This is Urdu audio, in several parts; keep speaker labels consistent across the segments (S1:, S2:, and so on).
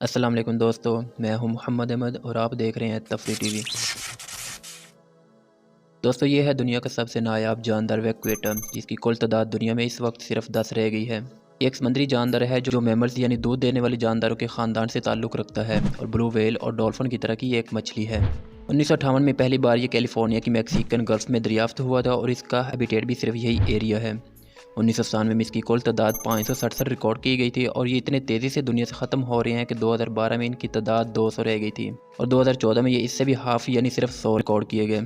S1: السلام علیکم دوستو، میں ہوں محمد احمد اور آپ دیکھ رہے ہیں تفریح ٹی وی۔ دوستو، یہ ہے دنیا کا سب سے نایاب جاندار ویکویٹا، جس کی کل تعداد دنیا میں اس وقت صرف 10 رہ گئی ہے۔ یہ ایک سمندری جاندار ہے جو میملز یعنی دودھ دینے والے جانداروں کے خاندان سے تعلق رکھتا ہے اور بلو ویل اور ڈولفن کی طرح کی یہ ایک مچھلی ہے۔ 1958 میں پہلی بار یہ کیلیفورنیا کی میکسیکن گلف میں دریافت ہوا تھا اور اس کا ہیبیٹیٹ بھی صرف یہی ایریا ہے۔ 1997 میں اس کی کل تعداد 567 ریکارڈ کی گئی تھی اور یہ اتنے تیزی سے دنیا سے ختم ہو رہے ہیں کہ 2012 میں ان کی تعداد 200 رہ گئی تھی اور 2014 میں یہ اس سے بھی ہاف یعنی صرف 100 ریکارڈ کیے گئے،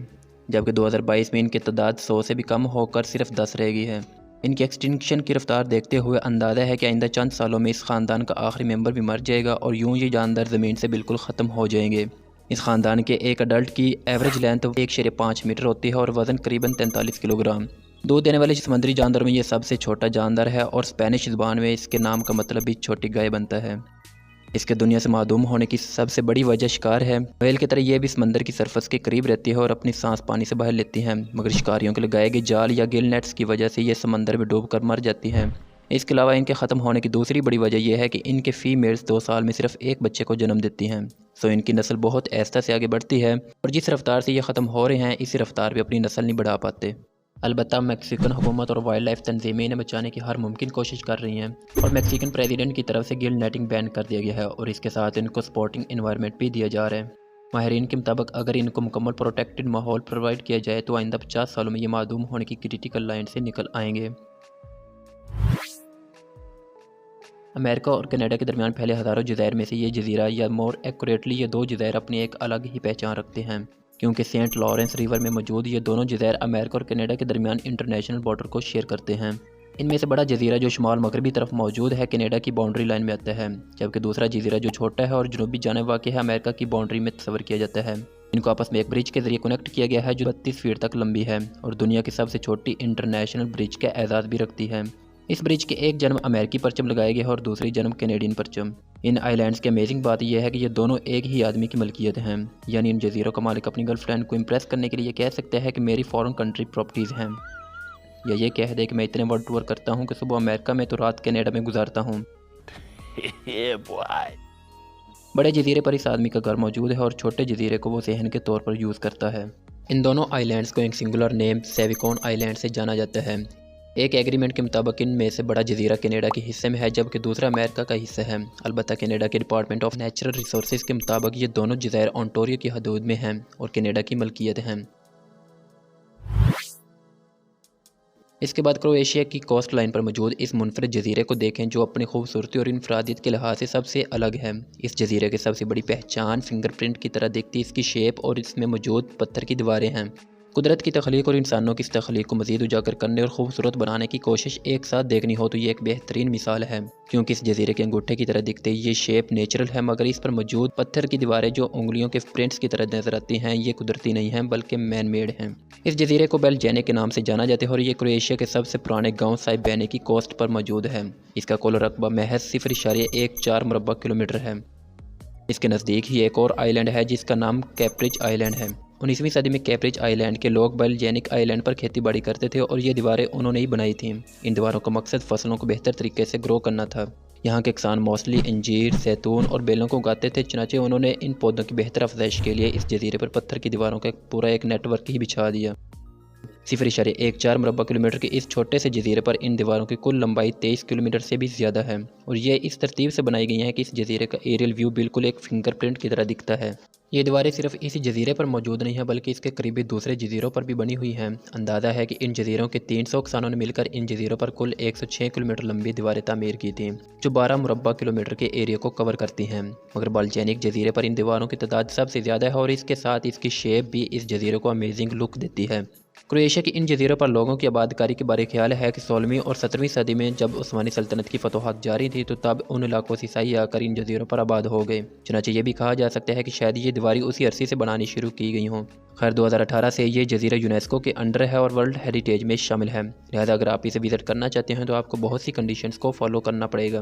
S1: جبکہ 2022 میں ان کی تعداد 100 سے بھی کم ہو کر صرف 10 رہ گئی ہے۔ ان کی ایکسٹنکشن کی رفتار دیکھتے ہوئے اندازہ ہے کہ آئندہ چند سالوں میں اس خاندان کا آخری ممبر بھی مر جائے گا اور یوں یہ جاندار زمین سے بالکل ختم ہو جائیں گے۔ اس خاندان کے ایک اڈلٹ کی ایوریج لینتھ 1.5 میٹر ہوتی ہے اور وزن قریباً 43 کلو گرام۔ دودھ دینے والے سمندری جانداروں میں یہ سب سے چھوٹا جاندار ہے اور اسپینش زبان میں اس کے نام کا مطلب بھی چھوٹی گائے بنتا ہے۔ اس کے دنیا سے معدوم ہونے کی سب سے بڑی وجہ شکار ہے۔ ویل کی طرح یہ بھی سمندر کی سرفس کے قریب رہتی ہے اور اپنی سانس پانی سے باہر لیتی ہیں، مگر شکاریوں کے لگائے گئے جال یا گل نیٹس کی وجہ سے یہ سمندر میں ڈوب کر مر جاتی ہیں۔ اس کے علاوہ ان کے ختم ہونے کی دوسری بڑی وجہ یہ ہے کہ ان کے فیمیلز 2 سال میں صرف ایک بچے کو جنم دیتی ہیں، ان کی نسل بہت آہستہ سے آگے بڑھتی ہے اور جس رفتار سے یہ ختم ہو رہے ہیں اسی رفتار پہ اپنی نسل نہیں بڑھا پاتے۔ البتہ میکسیکن حکومت اور وائلڈ لائف تنظیمیں انہیں بچانے کی ہر ممکن کوشش کر رہی ہیں اور میکسیکن پریزیڈنٹ کی طرف سے گل نیٹنگ بین کر دیا گیا ہے اور اس کے ساتھ ان کو سپورٹنگ انوائرمنٹ بھی دیا جا رہا ہے۔ ماہرین کے مطابق اگر ان کو مکمل پروٹیکٹڈ ماحول پرووائڈ کیا جائے تو آئندہ 50 سالوں میں یہ معدوم ہونے کی کریٹیکل لائن سے نکل آئیں گے۔ امریکہ اور کینیڈا کے درمیان پھیلے ہزاروں جزائر میں سے یہ جزیرہ، یا مور ایکوریٹلی یہ 2 جزائر، اپنی ایک الگ ہی پہچان رکھتے ہیں، کیونکہ سینٹ لارنس ریور میں موجود یہ دونوں جزائر امریکہ اور کینیڈا کے درمیان انٹرنیشنل بارڈر کو شیئر کرتے ہیں۔ ان میں سے بڑا جزیرہ جو شمال مغربی طرف موجود ہے کینیڈا کی باؤنڈری لائن میں آتا ہے، جبکہ دوسرا جزیرہ جو چھوٹا ہے اور جنوبی جانب واقع ہے امریکہ کی باؤنڈری میں تصور کیا جاتا ہے۔ ان کو آپس میں ایک برج کے ذریعے کنیکٹ کیا گیا ہے جو 32 فیٹ تک لمبی ہے اور دنیا کی سب سے چھوٹی انٹرنیشنل برج کا اعزاز بھی رکھتی ہے۔ اس برج کے ایک جانب امریکی پرچم لگائے گئے ہیں اور دوسری جانب کینیڈین پرچم۔ ان آئی لینڈز کی امیزنگ بات یہ ہے کہ یہ دونوں ایک ہی آدمی کی ملکیت ہیں، یعنی ان جزیروں کا مالک اپنی گرل فرینڈ کو امپریس کرنے کے لیے کہہ سکتا ہے کہ میری فورن کنٹری پراپرٹیز ہیں، یا یہ کہہ دے کہ میں اتنے ورلڈ ٹور کرتا ہوں کہ صبح امریکہ میں تو رات کینیڈا میں گزارتا ہوں۔ بڑے جزیرے پر اس آدمی کا گھر موجود ہے اور چھوٹے جزیرے کو وہ صحن کے طور پر یوز کرتا ہے۔ ان دونوں آئی لینڈز کو ایک سنگولر نیم سیویکون آئی لینڈ سے جانا جاتا ہے۔ ایک ایگریمنٹ کے مطابق ان میں سے بڑا جزیرہ کینیڈا کے حصے میں ہے جبکہ دوسرا امریکہ کا حصہ ہے۔ البتہ کینیڈا کے ڈپارٹمنٹ آف نیچرل ریسورسز کے مطابق یہ دونوں جزائر اونٹاریو کی حدود میں ہیں اور کینیڈا کی ملکیت ہیں۔ اس کے بعد کروشیا کی کوسٹ لائن پر موجود اس منفرد جزیرے کو دیکھیں جو اپنی خوبصورتی اور انفرادیت کے لحاظ سے سب سے الگ ہے۔ اس جزیرے کی سب سے بڑی پہچان فنگر پرنٹ کی طرح دکھتی اس کی شیپ اور اس میں موجود پتھر کی دیواریں ہیں۔ قدرت کی تخلیق اور انسانوں کی اس تخلیق کو مزید اجاگر کرنے اور خوبصورت بنانے کی کوشش ایک ساتھ دیکھنی ہو تو یہ ایک بہترین مثال ہے، کیونکہ اس جزیرے کے انگوٹھے کی طرح دکھتے یہ شیپ نیچرل ہے، مگر اس پر موجود پتھر کی دیواریں جو انگلیوں کے پرنٹس کی طرح نظر آتی ہیں یہ قدرتی نہیں ہیں بلکہ مین میڈ ہیں۔ اس جزیرے کو بیلجینک کے نام سے جانا جاتا ہے اور یہ کروشیا کے سب سے پرانے گاؤں سائبینے کی کوسٹ پر موجود ہے۔ اس کا کل رقبہ محض 0.14 مربع کلومیٹر ہے۔ اس کے نزدیک ہی ایک اور آئی لینڈ ہے جس کا نام کیپریج آئی لینڈ ہے۔ 19ویں صدی میں کیپریج آئی لینڈ کے لوگ بیلجینک آئی لینڈ پر کھیتی باڑی کرتے تھے اور یہ دیواریں انہوں نے ہی بنائی تھیں۔ ان دیواروں کا مقصد فصلوں کو بہتر طریقے سے گرو کرنا تھا۔ یہاں کے کسان موسلی انجیر، زیتون اور بیلوں کو اگاتے تھے، چنانچہ انہوں نے ان پودوں کی بہتر افزائش کے لیے اس جزیرے پر پتھر کی دیواروں کا پورا ایک نیٹ ورک ہی بچھا دیا۔ 0.14 مربع کلومیٹر کے اس چھوٹے سے جزیرے پر ان دیواروں کی کل لمبائی 23 کلومیٹر سے بھی زیادہ ہے اور یہ اس ترتیب سے بنائی گئی ہیں کہ اس جزیرے کا ایریل ویو بالکل ایک فنگر پرنٹ کی طرح دکھتا ہے۔ یہ دیواریں صرف اسی جزیرے پر موجود نہیں ہیں بلکہ اس کے قریبی دوسرے جزیروں پر بھی بنی ہوئی ہیں۔ اندازہ ہے کہ ان جزیروں کے 300 کسانوں نے مل کر ان جزیروں پر کل 106 کلومیٹر لمبی دیواریں تعمیر کی تھیں جو 12 مربع کلومیٹر کے ایریا کو کور کرتی ہیں، مگر بالجینک جزیرے پر ان دیواروں کی تعداد سب سے زیادہ ہے اور اس کے ساتھ اس کی شیپ بھی اس جزیرے کو امیزنگ لک دیتی ہے۔ کروشیا کی ان جزیروں پر لوگوں کی آباد کاری کے بارے خیال ہے کہ 16ویں اور 17ویں صدی میں جب عثمانی سلطنت کی فتوحات جاری تھی تو تب ان علاقوں سے عیسائی آ کر ان جزیروں پر آباد ہو گئے، چنانچہ یہ بھی کہا جا سکتا ہے کہ شاید یہ دیواریں اسی عرصے سے بنانی شروع کی گئی ہوں۔ خیر 2018 سے یہ جزیرہ یونیسکو کے انڈر ہے اور ورلڈ ہیریٹیج میں شامل ہے، لہذا اگر آپ اسے وزٹ کرنا چاہتے ہیں تو آپ کو بہت سی کنڈیشنز کو فالو کرنا پڑے گا۔